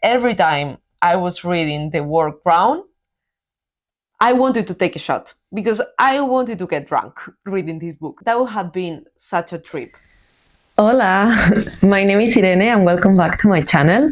every time I was reading the word groan, I wanted to take a shot because I wanted to get drunk reading this book. That would have been such a trip. Hola, my name is Irene and welcome back to my channel.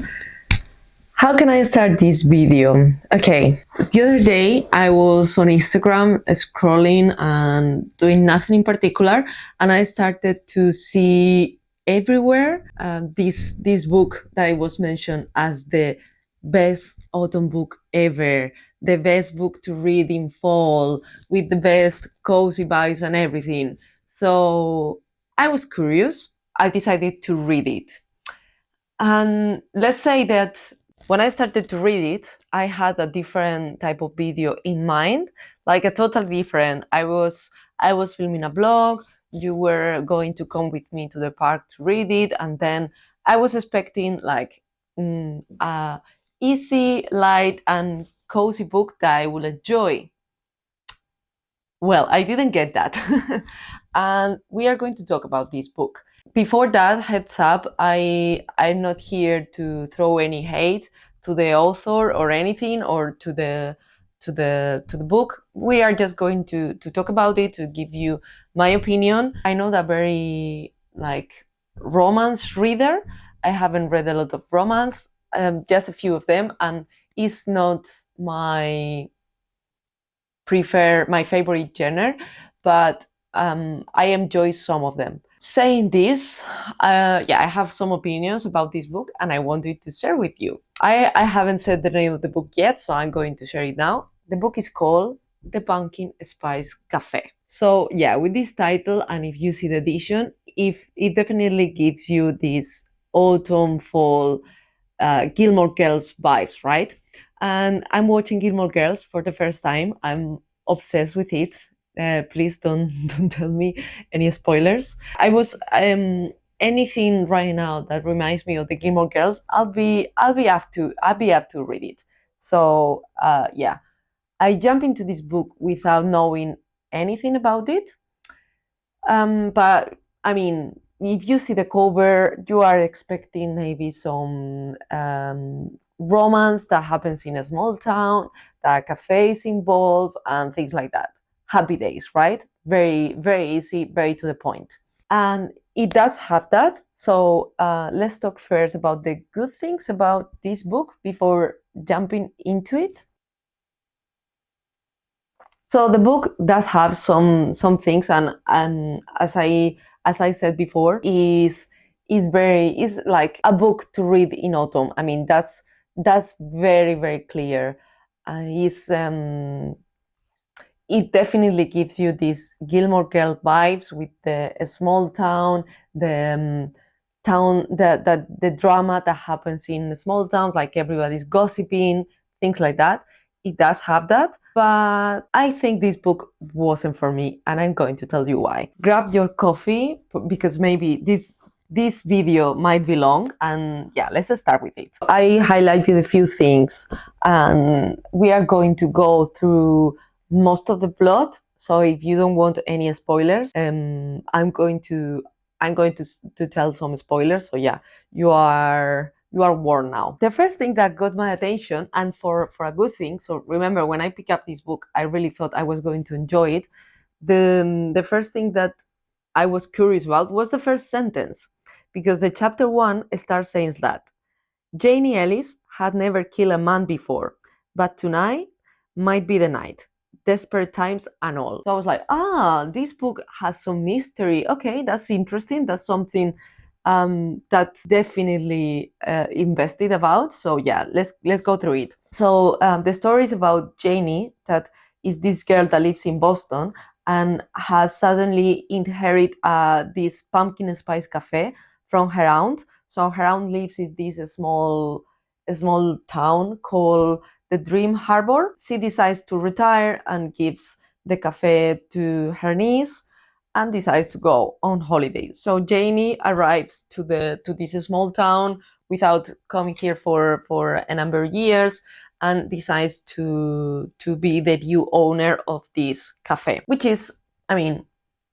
How can I start this video? Okay, the other day I was on Instagram scrolling and doing nothing in particular, and I started to see everywhere this book that was mentioned as the best autumn book ever, the best book to read in fall, with the best cozy vibes and everything. So I was curious. I decided to read it. And let's say that when I started to read it, I had a different type of video in mind, like a totally different. I was filming a vlog. You were going to come with me to the park to read it, and then I was expecting like a easy, light, and cozy book that I will enjoy. Well, I didn't get that, and we are going to talk about this book. Before that, heads up, I'm not here to throw any hate to the author or anything, or to the book. We are just going to talk about it, to give you my opinion. I know that very like romance reader. I haven't read a lot of romance, just a few of them, and it's not my favorite genre, but I enjoy some of them. Saying this, I have some opinions about this book and I wanted to share with you. I haven't said the name of the book yet, so I'm going to share it now. The book is called The Pumpkin Spice Café. So yeah, with this title, and if you see the edition, if it definitely gives you this autumn fall Gilmore Girls vibes, right? And I'm watching Gilmore Girls for the first time. I'm obsessed with it. Please don't don't tell me any spoilers. I was anything right now that reminds me of the Gilmore Girls. I'll be up to read it. So yeah, I jump into this book without knowing anything about it. But I mean, if you see the cover, you are expecting maybe some romance that happens in a small town, that cafes involved, and things like that. Happy days, right? Very, very easy, very to the point. And it does have that. So let's talk first about the good things about this book before jumping into it. So the book does have some things, and as I said before, is like a book to read in autumn. I mean, that's very, very clear. Is It definitely gives you these Gilmore Girl vibes with the small town, the town, the drama that happens in small towns, like everybody's gossiping, things like that. It does have that, but I think this book wasn't for me, and I'm going to tell you why. Grab your coffee because maybe this video might be long, and yeah, let's start with it. I highlighted a few things, and we are going to go through most of the plot. So if you don't want any spoilers, I'm going to tell some spoilers. So yeah, you are warned now. The first thing that got my attention, and for a good thing. So remember, when I picked up this book, I really thought I was going to enjoy it. The first thing that I was curious about was the first sentence, because the chapter 1 starts saying that Janie Ellis had never killed a man before, but tonight might be the night. Desperate times and all. So I was like, this book has some mystery. Okay, that's interesting. That's something that definitely invested about. So yeah, let's go through it. So the story is about Janie, that is this girl that lives in Boston and has suddenly inherited this pumpkin spice cafe from her aunt. So her aunt lives in this small town called the Dream Harbor. She decides to retire and gives the cafe to her niece and decides to go on holiday. So Janie arrives to this small town without coming here for a number of years, and decides to be the new owner of this cafe, which is, I mean,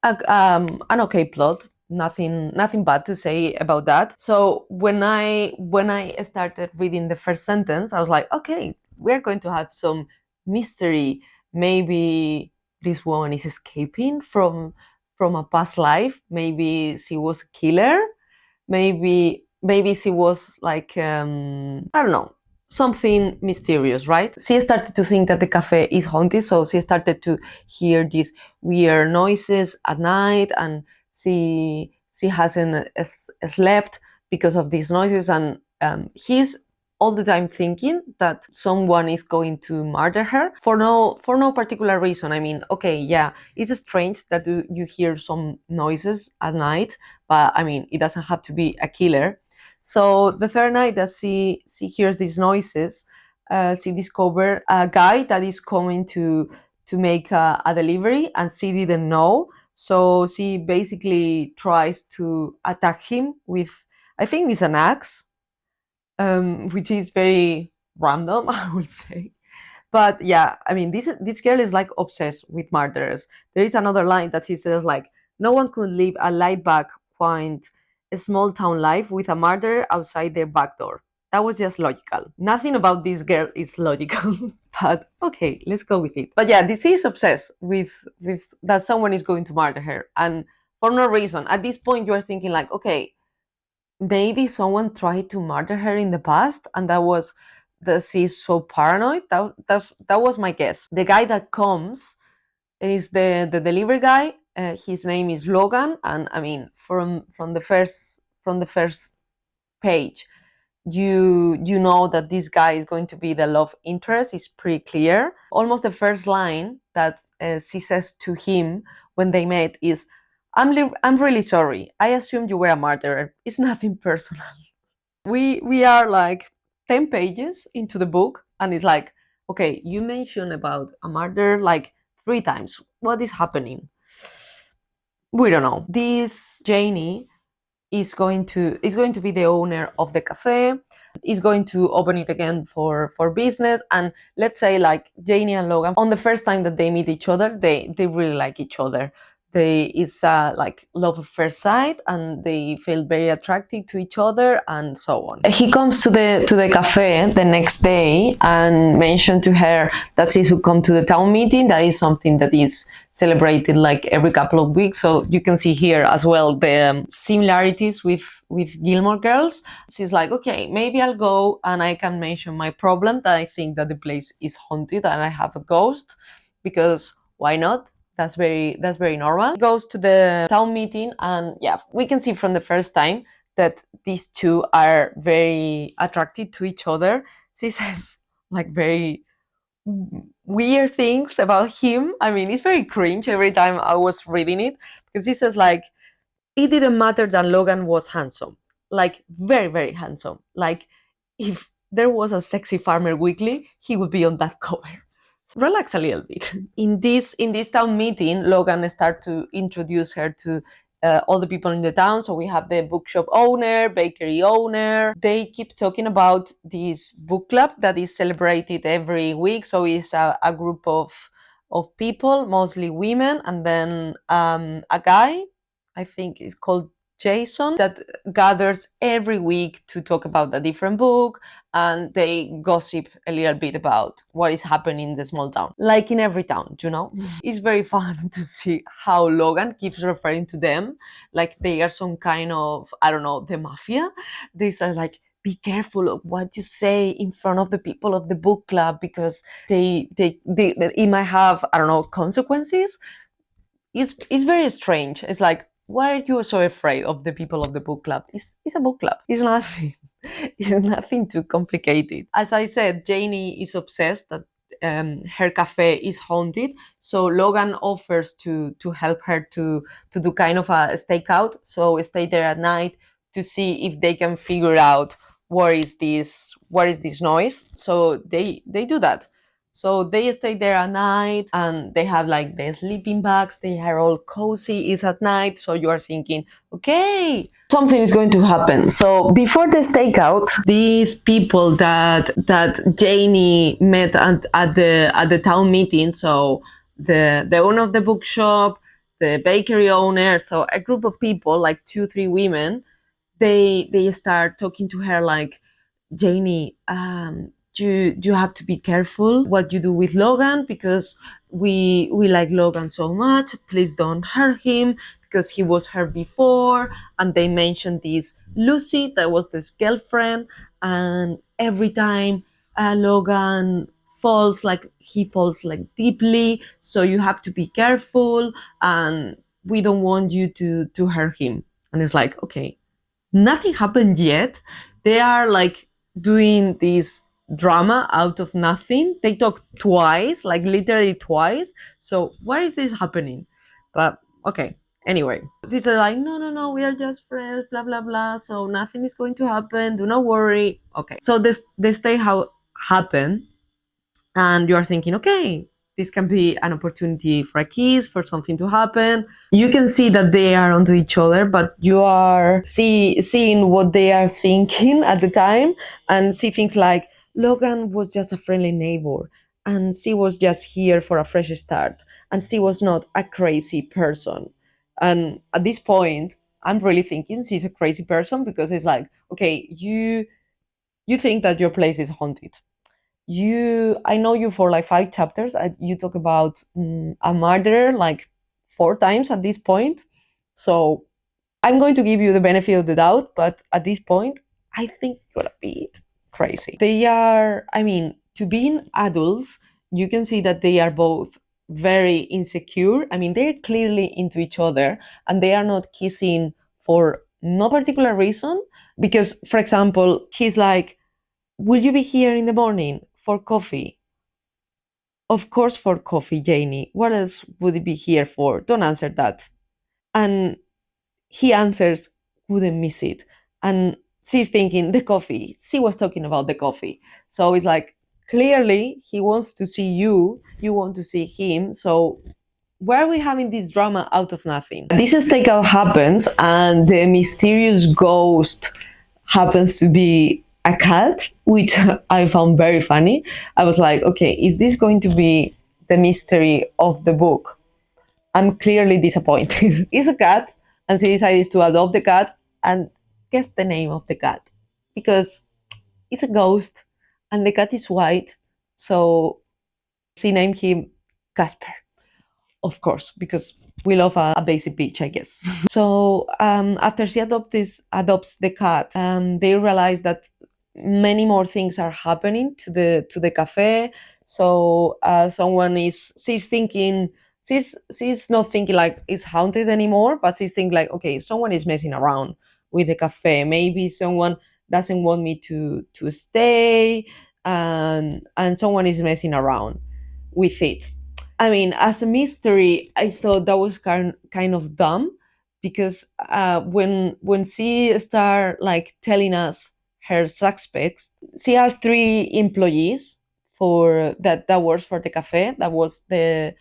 an okay plot. nothing bad to say about that. So when I started reading the first sentence, I was like, okay, we're going to have some mystery. Maybe this woman is escaping from a past life. Maybe she was a killer. Maybe she was like I don't know, something mysterious, right? She started to think that the cafe is haunted, so she started to hear these weird noises at night, and she hasn't slept because of these noises, and he's all the time thinking that someone is going to murder her for no particular reason. I mean, okay, yeah, it's strange that you hear some noises at night, but I mean, it doesn't have to be a killer. So the third night that she hears these noises, she discovered a guy that is coming to make a delivery, and she didn't know. So she basically tries to attack him with, I think it's an axe, which is very random, I would say. But yeah, I mean, this girl is like obsessed with murderers. There is another line that she says like, no one could live a laid back, quiet, small town life with a murderer outside their back door. That was just logical. Nothing about this girl is logical, but okay, let's go with it. But yeah, this is obsessed with that someone is going to murder her, and for no reason. At this point, you are thinking like, okay, maybe someone tried to murder her in the past, and that was that she's so paranoid. That was my guess. The guy that comes is the delivery guy. His name is Logan, and I mean, from the first page, you know that this guy is going to be the love interest. It's pretty clear. Almost the first line that she says to him when they met is, I'm really sorry. I assumed you were a murderer. It's nothing personal." We are like 10 pages into the book, and it's like, okay, you mentioned about a murder like 3 times. What is happening? We don't know. This Janie is going to be the owner of the cafe, is going to open it again for business. And let's say like Janie and Logan, on the first time that they meet each other, they really like each other. It's like love at first sight, and they feel very attracted to each other, and so on. He comes to the cafe the next day and mentioned to her that she should come to the town meeting. That is something that is celebrated like every couple of weeks. So you can see here as well the similarities with Gilmore Girls. She's like, okay, maybe I'll go and I can mention my problem, that I think that the place is haunted and I have a ghost, because why not? That's very normal. He goes to the town meeting, and yeah, we can see from the first time that these two are very attracted to each other. She says like very weird things about him. I mean, it's very cringe every time I was reading it, because he says like, it didn't matter that Logan was handsome, like very very handsome. Like if there was a sexy farmer weekly, he would be on that cover. Relax a little bit. In this town meeting, Logan starts to introduce her to all the people in the town. So we have the bookshop owner, bakery owner. They keep talking about this book club that is celebrated every week. So it's a group of people, mostly women, and then a guy, I think is called Jason, that gathers every week to talk about a different book, and they gossip a little bit about what is happening in the small town. Like in every town. It's very fun to see how Logan keeps referring to them like they are some kind of, I don't know, the mafia. They say like, be careful of what you say in front of the people of the book club, because it might have, I don't know, consequences. It's very strange. It's like, why are you so afraid of the people of the book club? It's a book club. It's nothing. It's nothing too complicated. As I said, Janie is obsessed that her cafe is haunted. So Logan offers to help her to do kind of a stakeout. So stay there at night to see if they can figure out what is this noise. So they do that. So they stay there at night, and they have like the sleeping bags. They are all cozy. It's at night. So you are thinking, okay, something is going to happen. So before the stakeout, these people that Janie met at the town meeting. So the owner of the bookshop, the bakery owner, so a group of people, like two, three women, they start talking to her like, Janie, you have to be careful what you do with Logan, because we like Logan so much. Please don't hurt him, because he was hurt before. And they mentioned this Lucy that was this girlfriend, and every time Logan falls, like he falls like deeply, so you have to be careful, and we don't want you to hurt him. And it's like, okay, nothing happened yet. They are like doing this drama out of nothing. They talk twice, like literally twice. So why is this happening? But okay. Anyway, she said like, no, no, no, we are just friends, blah blah blah. So nothing is going to happen. Do not worry. Okay. So this day how happened, and you are thinking, okay, this can be an opportunity for a kiss, for something to happen. You can see that they are onto each other, but you are seeing what they are thinking at the time, and see things like, Logan was just a friendly neighbor, and she was just here for a fresh start, and she was not a crazy person. And at this point, I'm really thinking she's a crazy person, because it's like, okay, you think that your place is haunted. I know you for like 5 chapters. You talk about a murder like 4 times at this point. So I'm going to give you the benefit of the doubt, but at this point, I think you're a bit crazy. They are, I mean, to being adults, you can see that they are both very insecure. I mean, they're clearly into each other, and they are not kissing for no particular reason. Because, for example, he's like, will you be here in the morning for coffee? Of course, for coffee, Janie. What else would it be here for? Don't answer that. And he answers, wouldn't miss it. And she's thinking, the coffee. She was talking about the coffee. So it's like, clearly, he wants to see you. You want to see him. So why are we having this drama out of nothing? This stakeout happens, and the mysterious ghost happens to be a cat, which I found very funny. I was like, okay, is this going to be the mystery of the book? I'm clearly disappointed. It's a cat, and she decides to adopt the cat, and guess the name of the cat, because it's a ghost, and the cat is white, so she named him Casper, of course, because we love a basic bitch, I guess. So after she adopts the cat, they realize that many more things are happening to the cafe. So she's thinking, she's not thinking like it's haunted anymore, but she's thinking like, okay, someone is messing around with the cafe. Maybe someone doesn't want me to stay, and someone is messing around with it. I mean, as a mystery, I thought that was kind of dumb, because when she start like telling us her suspects, she has 3 employees for that works for the cafe. That was the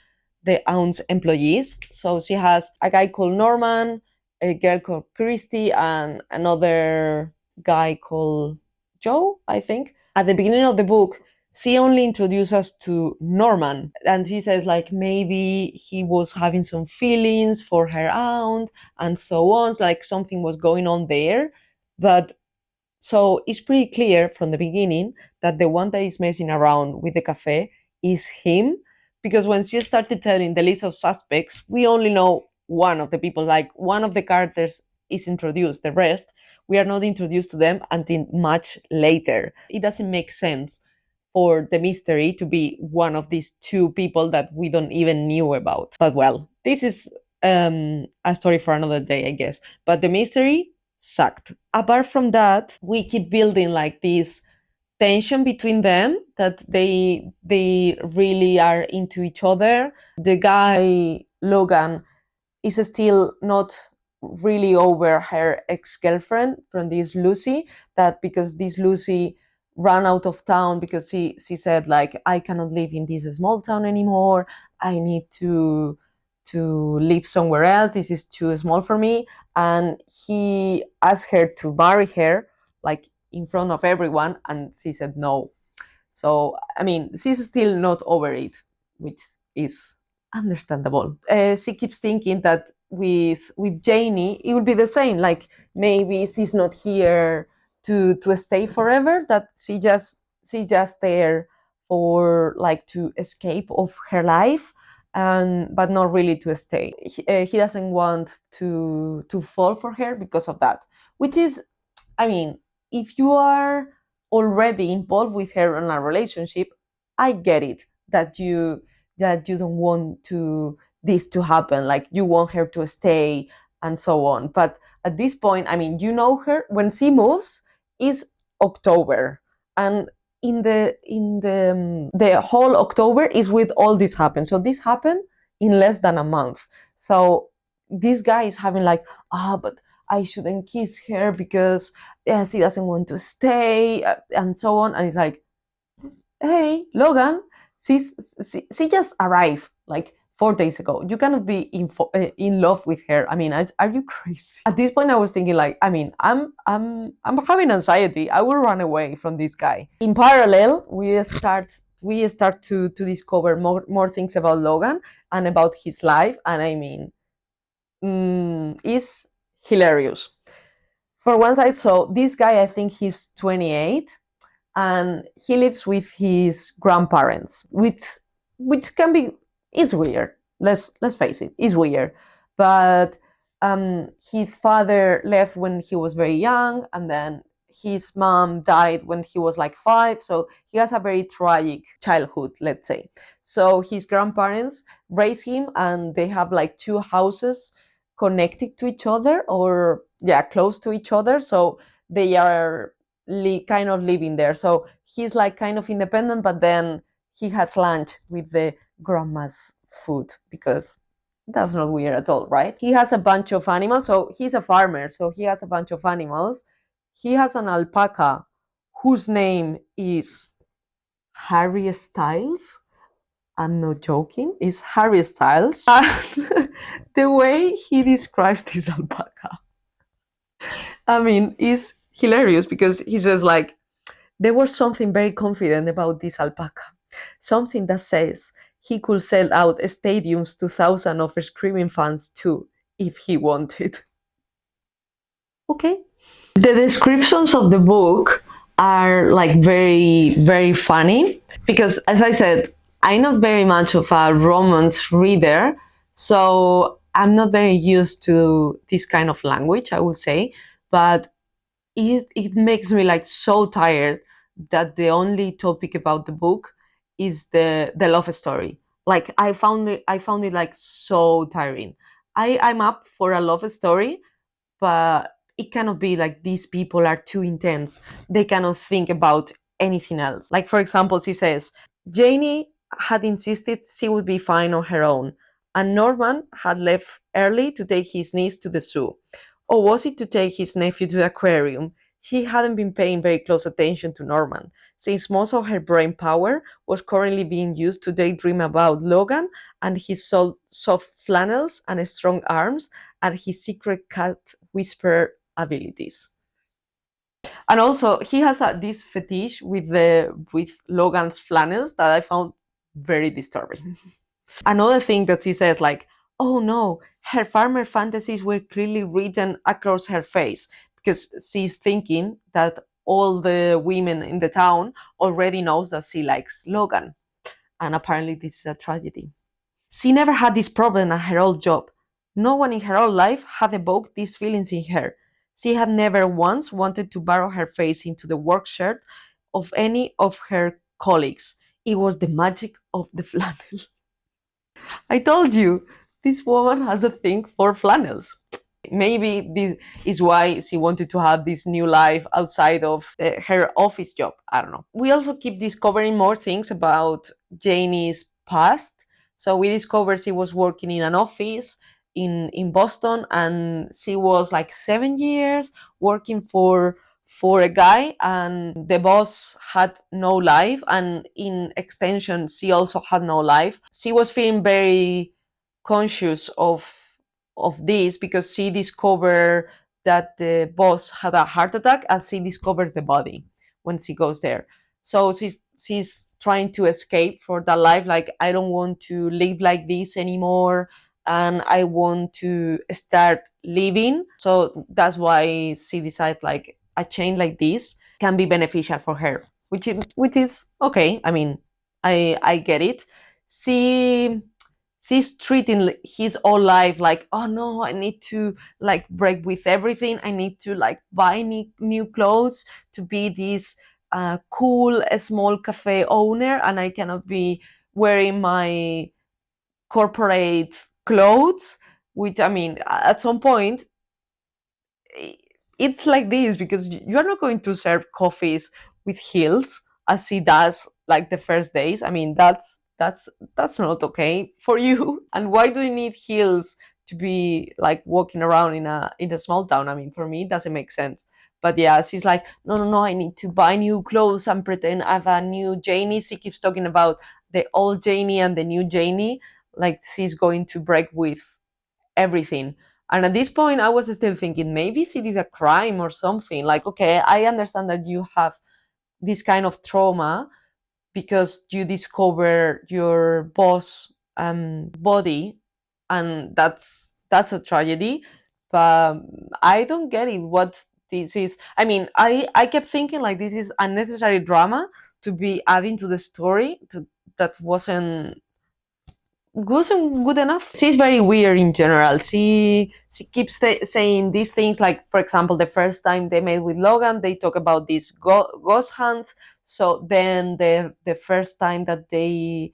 aunt's employees. So she has a guy called Norman, a girl called Christy, and another guy called Joe, I think. At the beginning of the book, she only introduced us to Norman, and she says like maybe he was having some feelings for her aunt and so on, like something was going on there. But so it's pretty clear from the beginning that the one that is messing around with the cafe is him, because when she started telling the list of suspects, we only know one of the people, like one of the characters is introduced. The rest, we are not introduced to them until much later. It doesn't make sense for the mystery to be one of these 2 people that we don't even knew about. But well, this is a story for another day, I guess. But the mystery sucked. Apart from that, we keep building like this tension between them, that they really are into each other. The guy Logan is still not really over her ex-girlfriend from this Lucy, that because this Lucy ran out of town, because she said like, I cannot live in this small town anymore, I need to live somewhere else, this is too small for me. And he asked her to marry her, like in front of everyone, and she said no. So I mean, she's still not over it, which is understandable. She keeps thinking that with Janie it will be the same. Like maybe she's not here to stay forever. That she's just there for like to escape of her life, and but not really to stay. He doesn't want to fall for her because of that. Which is, I mean, if you are already involved with her in a relationship, I get it that you don't want to this to happen, like you want her to stay and so on. But at this point, I mean, you know, her when she moves is October, and the whole October is with all this happen. So this happened in less than a month. So this guy is having like, but I shouldn't kiss her because she doesn't want to stay, and so on. And it's like, hey, Logan, she just arrived like 4 days ago. You cannot be in love with her. I mean, are you crazy? At this point, I was thinking like, I mean, I'm having anxiety. I will run away from this guy. In parallel, we start to discover more things about Logan and about his life. And I mean, is hilarious. For once, I saw this guy. I think he's 28, and he lives with his grandparents, which can be, it's weird. Let's face it, it's weird. But his father left when he was very young, and then his mom died when he was like 5. So he has a very tragic childhood, let's say. So his grandparents raise him, and they have like 2 houses connected to each other, or yeah, close to each other. So they are kind of living there. So he's like kind of independent, but then he has lunch with the grandma's food because that's not weird at all, right? He has a bunch of animals. So he's a farmer. So he has a bunch of animals. He has an alpaca whose name is Harry Styles. I'm not joking. It's Harry Styles. And the way he describes this alpaca, I mean, is hilarious because he says like, there was something very confident about this alpaca, something that says he could sell out stadiums to thousands of screaming fans too, if he wanted. Okay. The descriptions of the book are like very, very funny because, as I said, I'm not very much of a romance reader, so I'm not very used to this kind of language, I would say. But it makes me like so tired that the only topic about the book is the love story. Like I found it like so tiring. I'm up for a love story, but it cannot be like these people are too intense. They cannot think about anything else. Like, for example, she says, Janie had insisted she would be fine on her own, and Norman had left early to take his niece to the zoo. Or was it to take his nephew to the aquarium? He hadn't been paying very close attention to Norman, since most of her brain power was currently being used to daydream about Logan and his soft flannels and strong arms and his secret cat whisper abilities. And also, he has this fetish with Logan's flannels that I found very disturbing. Another thing that she says, like, oh no, her farmer fantasies were clearly written across her face because she's thinking that all the women in the town already knows that she likes Logan, and apparently this is a tragedy. She never had this problem at her old job. No one in her old life had evoked these feelings in her. She had never once wanted to burrow her face into the work shirt of any of her colleagues. It was the magic of the flannel. I told you, this woman has a thing for flannels. Maybe this is why she wanted to have this new life outside of her office job. I don't know. We also keep discovering more things about Janie's past. So we discovered she was working in an office in Boston, and she was like 7 years working for a guy, and the boss had no life, and in extension she also had no life. She was feeling very conscious of this because she discovered that the boss had a heart attack, and she discovers the body when she goes there. So she's trying to escape for that life, like I don't want to live like this anymore, and I want to start living. So that's why she decides like a change like this can be beneficial for her, which is okay. I mean, I get it. She she's treating his whole life like, oh no, I need to like break with everything, I need to like buy new clothes to be this cool small cafe owner, and I cannot be wearing my corporate clothes, which I mean at some point it's like this, because you're not going to serve coffees with heels as he does like the first days. I mean, that's not okay for you. And why do you need heels to be like walking around in a small town? I mean, for me it doesn't make sense. But yeah, she's like, no, no, no, I need to buy new clothes and pretend I have a new Janie. She keeps talking about the old Janie and the new Janie, like she's going to break with everything. And at this point, I was still thinking maybe it is a crime or something. Like, okay, I understand that you have this kind of trauma because you discover your boss body, and that's a tragedy. But I don't get it. What this is? I mean, I kept thinking like this is unnecessary drama to be adding to the story that wasn't good enough. She's very weird in general. She keeps saying these things. Like, for example, the first time they met with Logan, they talk about this ghost hunt. So then the first time that they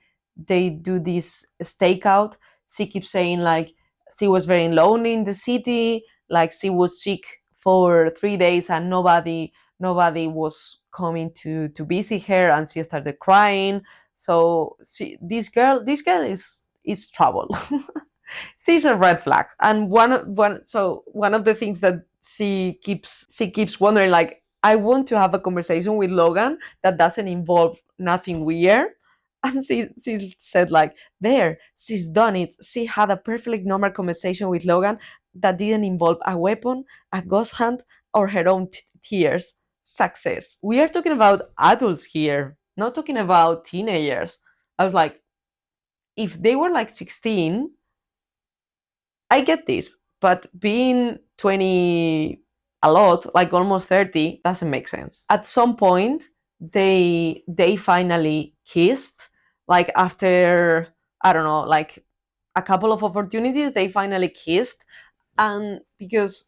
do this stakeout, she keeps saying like she was very lonely in the city. Like she was sick for 3 days and nobody was coming to visit her, and she started crying. So this girl is trouble. She's a red flag. And one of the things that she keeps wondering, like, I want to have a conversation with Logan that doesn't involve nothing weird. And she said like, there, she's done it. She had a perfectly normal conversation with Logan that didn't involve a weapon, a ghost hunt, or her own tears. Success. We are talking about adults here, not talking about teenagers. I was like, if they were like 16, I get this, but being 20 a lot, like almost 30, doesn't make sense. At some point, they finally kissed, like after, I don't know, like a couple of opportunities, they finally kissed. And because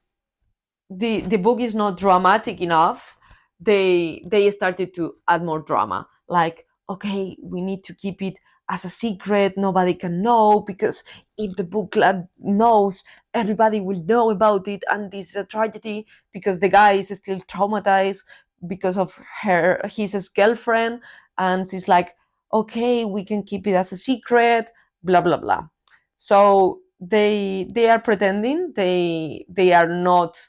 the book is not dramatic enough, they started to add more drama, like, okay, we need to keep it as a secret, nobody can know, because if the book club knows, everybody will know about it, and this is a tragedy because the guy is still traumatized because of his girlfriend. And she's like, okay, we can keep it as a secret, blah blah blah. So they are pretending they are not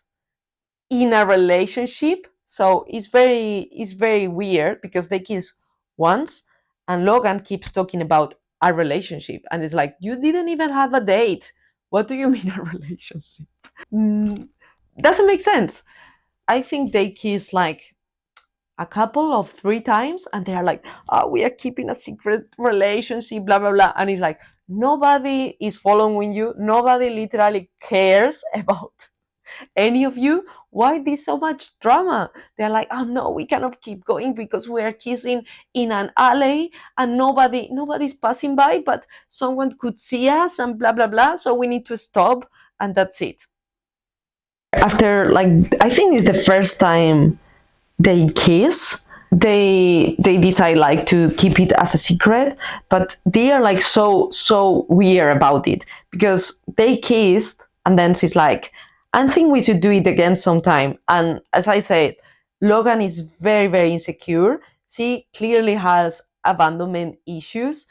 in a relationship. So it's very weird because they kiss once, and Logan keeps talking about a relationship, and it's like, you didn't even have a date. What do you mean a relationship? Mm, doesn't make sense. I think they kiss like a couple of 3 times, and they are like, oh, we are keeping a secret relationship, blah blah blah. And it's like, nobody is following you, nobody literally cares about any of you. Why this so much drama? They're like, oh no, we cannot keep going because we are kissing in an alley and nobody's passing by, but someone could see us and blah blah blah, so we need to stop. And that's it. After, like, I think it's the first time they kiss, they decide like to keep it as a secret, but they are like so weird about it, because they kissed and then she's like, I think we should do it again sometime. And as I said, Logan is very insecure. She clearly has abandonment issues.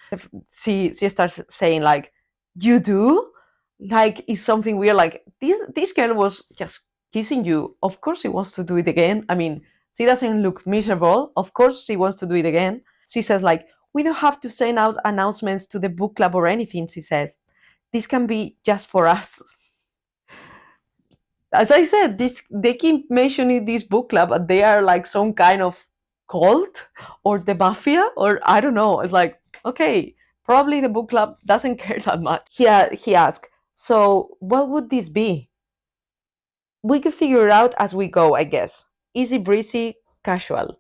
She starts saying like, you do, like it's something weird, like this girl was just kissing you, of course she wants to do it again. I mean, she doesn't look miserable. Of course, she wants to do it again. She says, like, we don't have to send out announcements to the book club or anything, she says. This can be just for us. As I said, they keep mentioning this book club, but they are like some kind of cult or the mafia, or I don't know. It's like, okay, probably the book club doesn't care that much. He asked, so what would this be? We could figure it out as we go, I guess. Easy breezy, casual.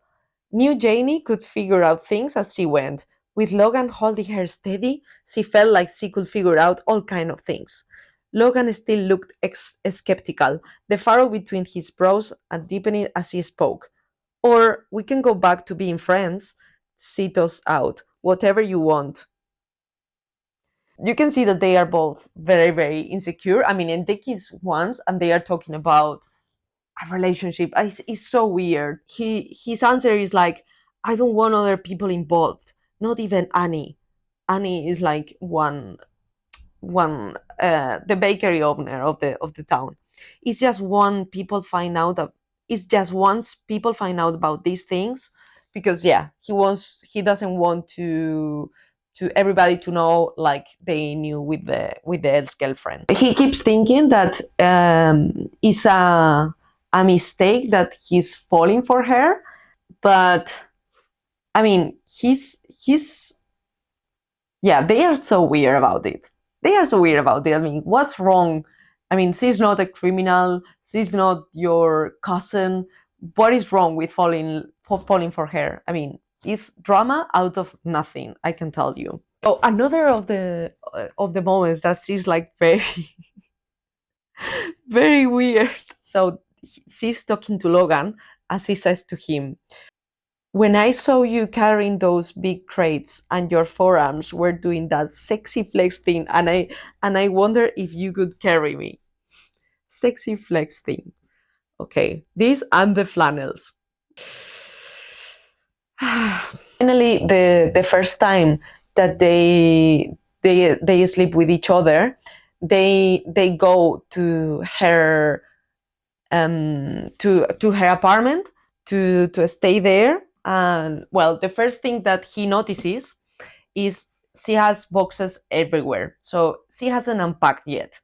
New Janie could figure out things as she went. With Logan holding her steady, she felt like she could figure out all kind of things. Logan still looked skeptical, the furrow between his brows and deepening as he spoke. Or we can go back to being friends. Sit us out. Whatever you want. You can see that they are both very, very insecure. I mean, and the kids once, and they are talking about a relationship. It's so weird. His answer is like, I don't want other people involved. Not even Annie. Annie is like one the bakery owner of the town. It's just one people find out that it's just once people find out about these things, because yeah, he doesn't want to everybody to know like they knew with the ex girlfriend. He keeps thinking that it's a mistake that he's falling for her, but I mean he's yeah, they are so weird about it. They are so weird about it. I mean, what's wrong? I mean, she's not a criminal. She's not your cousin. What is wrong with falling for her? I mean, it's drama out of nothing. I can tell you. Oh, another of the moments that she's like very very weird. So she's talking to Logan, and she says to him, when I saw you carrying those big crates and your forearms were doing that sexy flex thing, and I wonder if you could carry me. Sexy flex thing. Okay, these and the flannels. Finally, the first time that they sleep with each other, they go to her apartment to stay there. And well, the first thing that he notices is she has boxes everywhere, so she hasn't unpacked yet.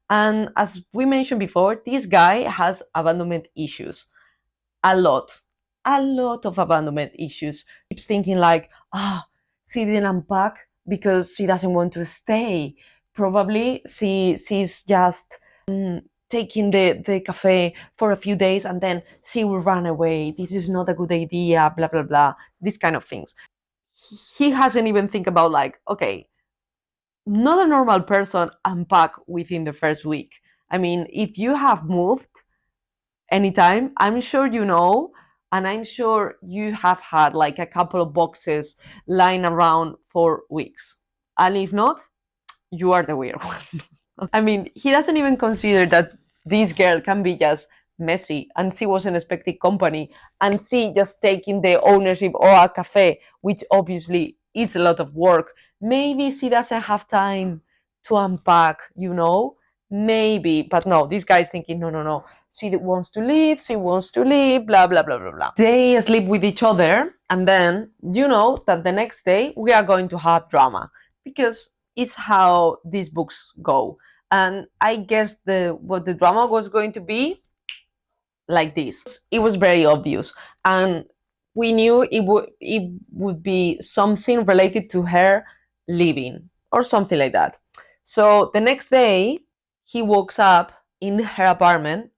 And as we mentioned before, this guy has abandonment issues, a lot, a lot of abandonment issues. Keeps thinking like, ah, oh, she didn't unpack because she doesn't want to stay. Probably she's just taking the cafe for a few days and then she will run away. This is not a good idea, blah blah blah. These kind of things. He hasn't even think about like, okay, not a normal person unpack within the first week. I mean, if you have moved anytime, I'm sure you know, and I'm sure you have had like a couple of boxes lying around for weeks. And if not, you are the weird one. I mean, he doesn't even consider that this girl can be just messy and she wasn't expecting company and she just taking the ownership of a cafe, which obviously is a lot of work. Maybe she doesn't have time to unpack, you know? Maybe, but no, this guy's thinking, no, no, no. She wants to leave, blah, blah, blah, blah, blah. They sleep with each other, and then you know that the next day we are going to have drama because it's how these books go. And I guess what the drama was going to be like this. It was very obvious, and we knew it would be something related to her leaving or something like that. So the next day, he wakes up in her apartment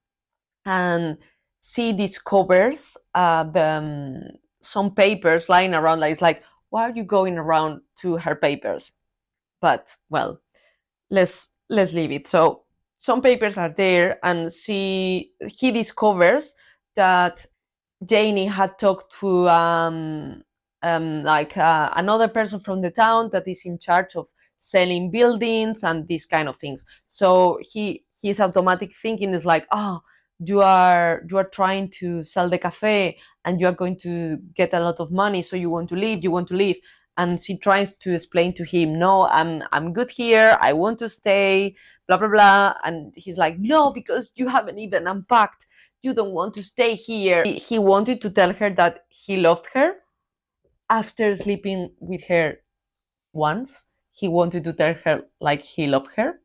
and she discovers some papers lying around. Like, it's like, why are you going around to her papers? But well, let's leave it. So some papers are there, and he discovers that Janie had talked to another person from the town that is in charge of selling buildings and these kind of things. So his automatic thinking is like, oh, you are trying to sell the cafe and you are going to get a lot of money, so you want to leave. And she tries to explain to him, no, I'm good here, I want to stay, blah blah blah. And he's like, no, because you haven't even unpacked, you don't want to stay here. He wanted to tell her that he loved her after sleeping with her once. He wanted to tell her like he loved her.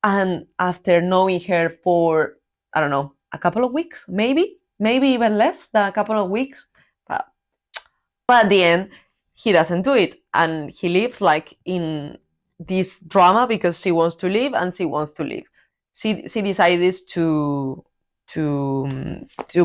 And after knowing her for, I don't know, a couple of weeks, maybe even less than a couple of weeks. But But at the end, he doesn't do it, and he lives like in this drama because she wants to leave and she wants to leave. She decides to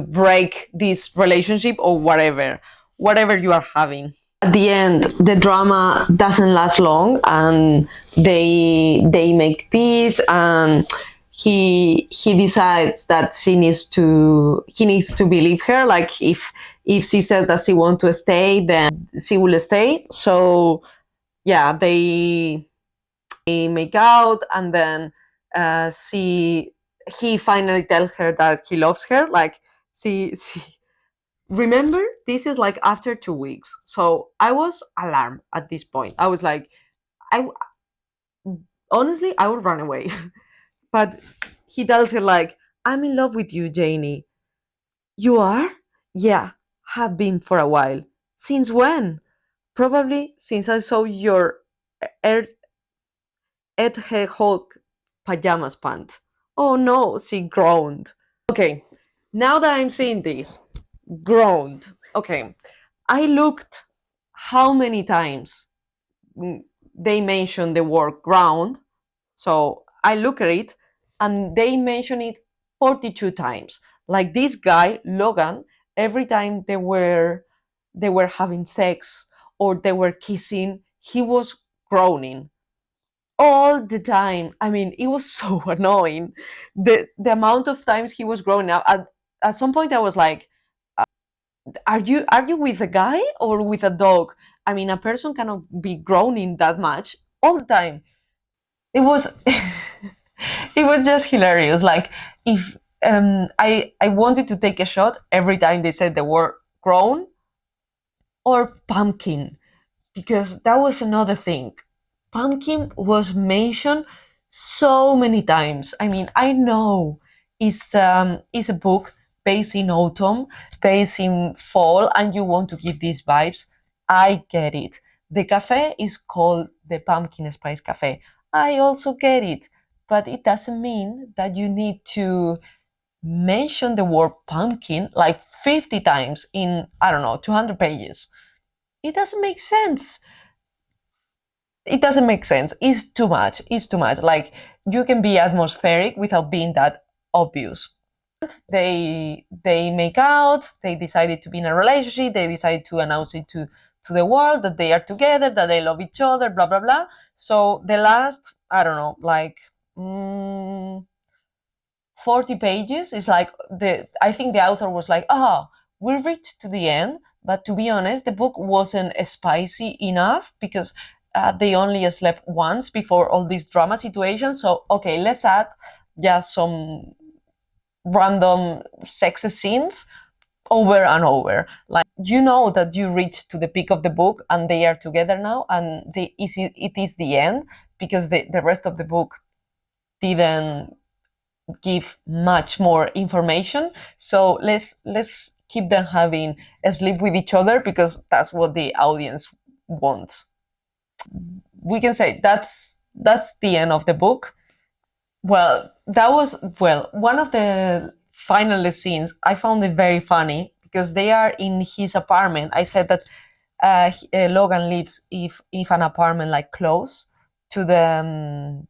break this relationship or whatever you are having. At the end, the drama doesn't last long, and they make peace, and he decides that he needs to believe her. Like if she says that she wants to stay, then she will stay. So yeah, they make out, and then she he finally tells her that he loves her. Like she remember, this is like after 2 weeks, so I was alarmed at this point. I was like, I honestly I would run away. But he tells her like, I'm in love with you, Janie. You are? Yeah, have been for a while. Since when? Probably since I saw your er- Ed Hulk pajamas pant. Oh no, she groaned. Okay, now that I'm seeing this, groaned. Okay, I looked how many times mm, they mention the word ground. So I look at it, and they mention it 42 times. Like this guy, Logan, every time they were having sex or they were kissing, he was groaning all the time. I mean, it was so annoying. The amount of times he was groaning. At some point I was like, are you with a guy or with a dog? I mean, a person cannot be groaning that much all the time. It was it was just hilarious. Like if I wanted to take a shot every time they said the word grown or pumpkin, because that was another thing. Pumpkin was mentioned so many times. I mean, I know it's a book based in autumn, based in fall, and you want to give these vibes. I get it. The cafe is called the Pumpkin Spice Cafe. I also get it, but it doesn't mean that you need to mention the word pumpkin like 50 times in, I don't know, 200 pages. It doesn't make sense. It doesn't make sense. It's too much. It's too much. Like you can be atmospheric without being that obvious. They make out. They decided to be in a relationship. They decided to announce it to the world that they are together, that they love each other. Blah blah blah. So the last, I don't know, like. 40 pages is like the I think the author was like, oh, we reached to the end, but to be honest, the book wasn't spicy enough because they only slept once before all these drama situations. So okay, let's add just some random sex scenes over and over. Like you know that you reach to the peak of the book and they are together now, and it is the end because the rest of the book didn't give much more information. So let's keep them having a sleep with each other because that's what the audience wants. We can say that's the end of the book. Well, that was one of the final scenes. I found it very funny because they are in his apartment. I said that Logan lives if an apartment like close to the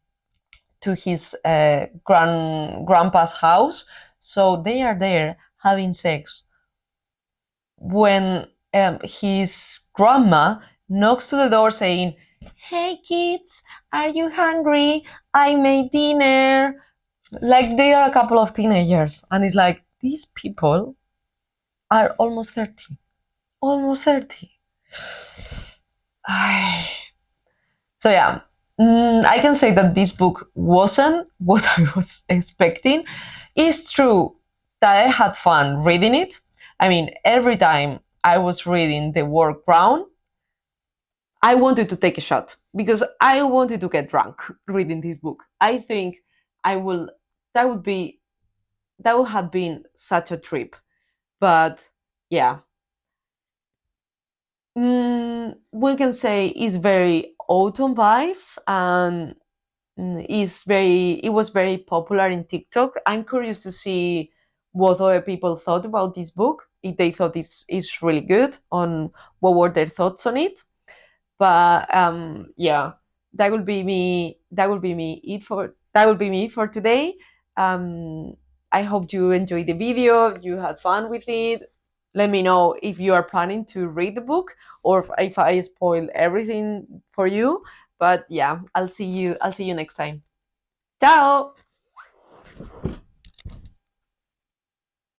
to his grandpa's house. So they are there having sex when his grandma knocks to the door saying, "Hey kids, are you hungry? I made dinner." Like they are a couple of teenagers, and it's like these people are almost 30. Almost 30. So yeah, I can say that this book wasn't what I was expecting. It's true that I had fun reading it. I mean, every time I was reading the word ground, I wanted to take a shot because I wanted to get drunk reading this book. I think I will. That would be. That would have been such a trip. But yeah, we can say it's very autumn vibes, and it was very popular in TikTok. I'm curious to see what other people thought about this book, if they thought is really good, on what were their thoughts on it. But yeah, that will be me. That will be me for today. Um, I hope you enjoyed the video. You had fun with it. Let me know if you are planning to read the book, or if I spoil everything for you. But yeah, I'll see you. I'll see you next time. Ciao.